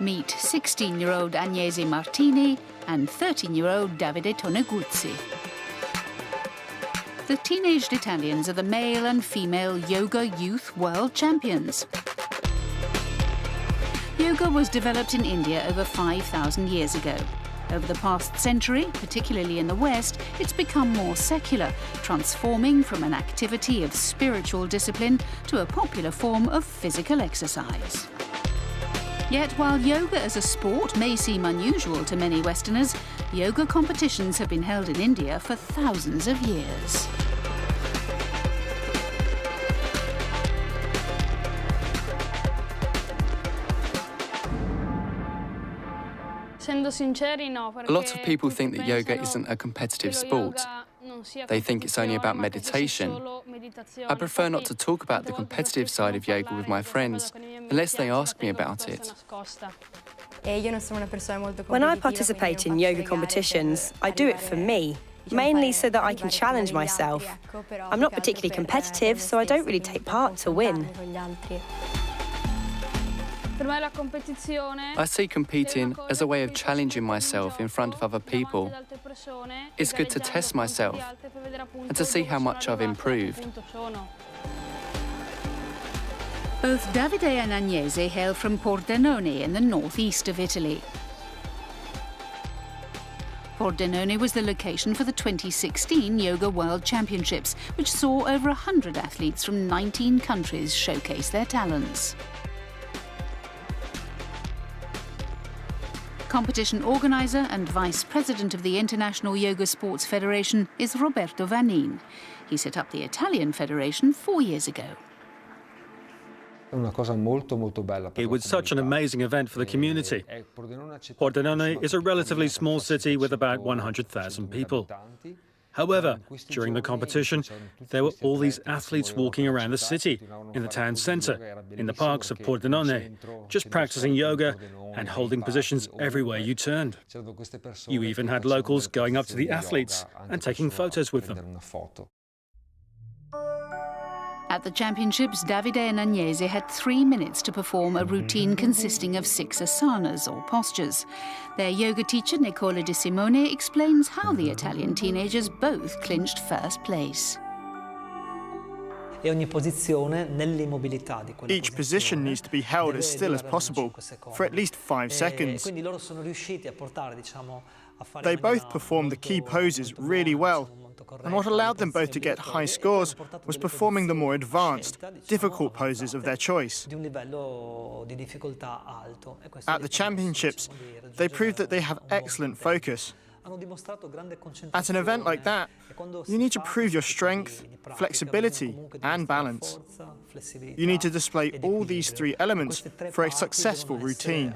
Meet 16-year-old Agnese Martini and 13-year-old Davide Toneguzzi. The teenaged Italians are the male and female yoga youth world champions. Yoga was developed in India over 5,000 years ago. Over the past century, particularly in the West, it's become more secular, transforming from an activity of spiritual discipline to a popular form of physical exercise. Yet, while yoga as a sport may seem unusual to many Westerners, yoga competitions have been held in India for thousands of years. A lot of people think that yoga isn't a competitive sport. They think it's only about meditation. I prefer not to talk about the competitive side of yoga with my friends unless they ask me about it. When I participate in yoga competitions, I do it for me, mainly so that I can challenge myself. I'm not particularly competitive, so I don't really take part to win. I see competing as a way of challenging myself in front of other people. It's good to test myself and to see how much I've improved. Both Davide and Agnese hail from Pordenone in the northeast of Italy. Pordenone was the location for the 2016 Yoga World Championships, which saw over 100 athletes from 19 countries showcase their talents. Competition organiser and vice president of the International Yoga Sports Federation is Roberto Vanin. He set up the Italian Federation 4 years ago. It was such an amazing event for the community. Pordenone is a relatively small city with about 100,000 people. However, during the competition, there were all these athletes walking around the city, in the town centre, in the parks of Pordenone, just practicing yoga and holding positions everywhere you turned. You even had locals going up to the athletes and taking photos with them. At the championships, Davide and Agnese had 3 minutes to perform a routine consisting of 6 asanas, or postures. Their yoga teacher, Nicola Di Simone, explains how the Italian teenagers both clinched first place. Each position needs to be held as still as possible for at least 5 seconds. They both performed the key poses really well, and what allowed them both to get high scores was performing the more advanced, difficult poses of their choice. At the championships, they proved that they have excellent focus. At an event like that, you need to prove your strength, flexibility, and balance. You need to display all these 3 elements for a successful routine.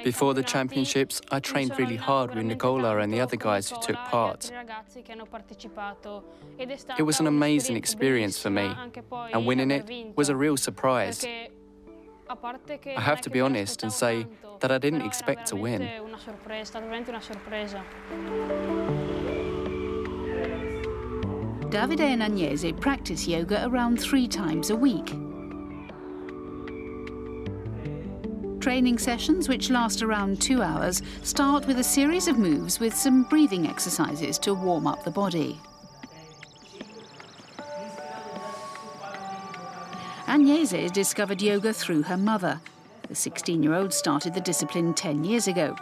Before the championships, I trained really hard with Nicola and the other guys who took part. It was an amazing experience for me, and winning it was a real surprise. I have to be honest and say that I didn't expect to win. Davide and Agnese practice yoga around 3 times a week. Training sessions, which last around 2 hours, start with a series of moves with some breathing exercises to warm up the body. Agnese discovered yoga through her mother. The 16-year-old started the discipline 10 years ago.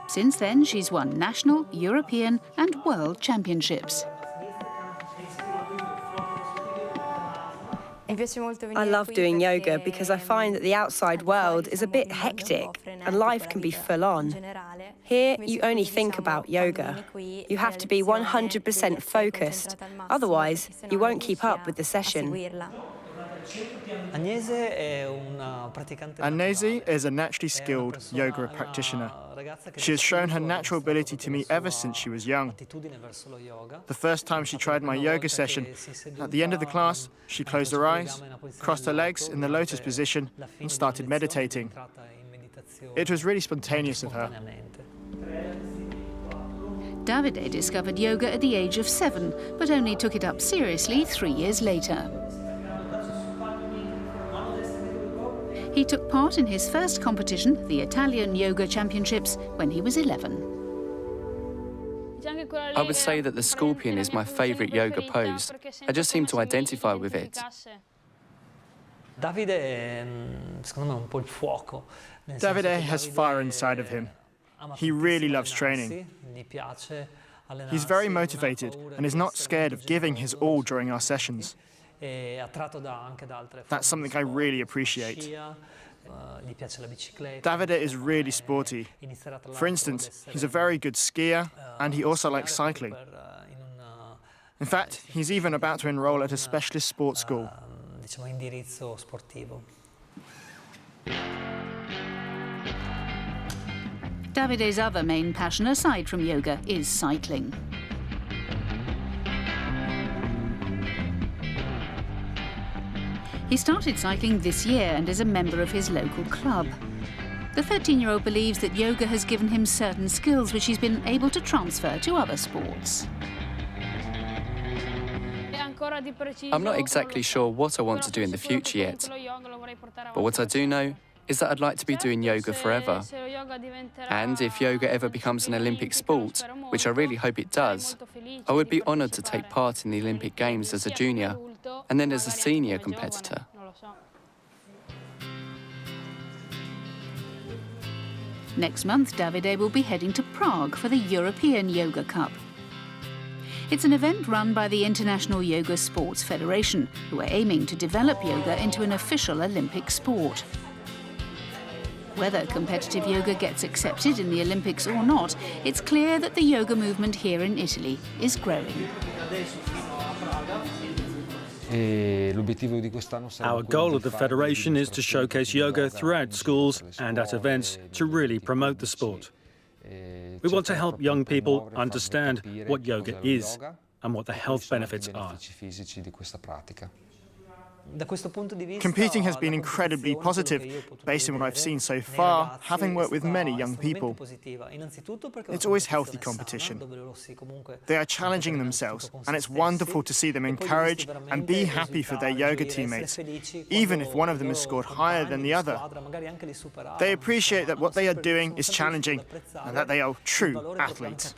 Since then, she's won national, European and world championships. I love doing yoga because I find that the outside world is a bit hectic and life can be full on. Here, you only think about yoga. You have to be 100% focused, otherwise you won't keep up with the session. Agnese is a naturally skilled yoga practitioner. She has shown her natural ability to me ever since she was young. The first time she tried my yoga session, at the end of the class, she closed her eyes, crossed her legs in the lotus position, and started meditating. It was really spontaneous of her. Davide discovered yoga at the age of 7, but only took it up seriously 3 years later. He took part in his first competition, the Italian Yoga Championships, when he was 11. I would say that the scorpion is my favourite yoga pose. I just seem to identify with it. Davide, secondo me, ha un po' il fuoco. Davide has fire inside of him. He really loves training. He's very motivated and is not scared of giving his all during our sessions. That's something I really appreciate. Davide is really sporty. For instance, he's a very good skier and he also likes cycling. In fact, he's even about to enroll at a specialist sports school. Davide's other main passion, aside from yoga, is cycling. He started cycling this year and is a member of his local club. The 13-year-old believes that yoga has given him certain skills which he's been able to transfer to other sports. I'm not exactly sure what I want to do in the future yet, but what I do know is that I'd like to be doing yoga forever. And if yoga ever becomes an Olympic sport, which I really hope it does, I would be honoured to take part in the Olympic Games as a junior and then as a senior competitor. Next month, Davide will be heading to Prague for the European Yoga Cup. It's an event run by the International Yoga Sports Federation, who are aiming to develop yoga into an official Olympic sport. Whether competitive yoga gets accepted in the Olympics or not, it's clear that the yoga movement here in Italy is growing. Our goal of the Federation is to showcase yoga throughout schools and at events to really promote the sport. We want to help young people understand what yoga is and what the health benefits are. Competing has been incredibly positive, based on what I've seen so far, having worked with many young people. It's always healthy competition. They are challenging themselves, and it's wonderful to see them encourage and be happy for their yoga teammates, even if one of them has scored higher than the other. They appreciate that what they are doing is challenging, and that they are true athletes.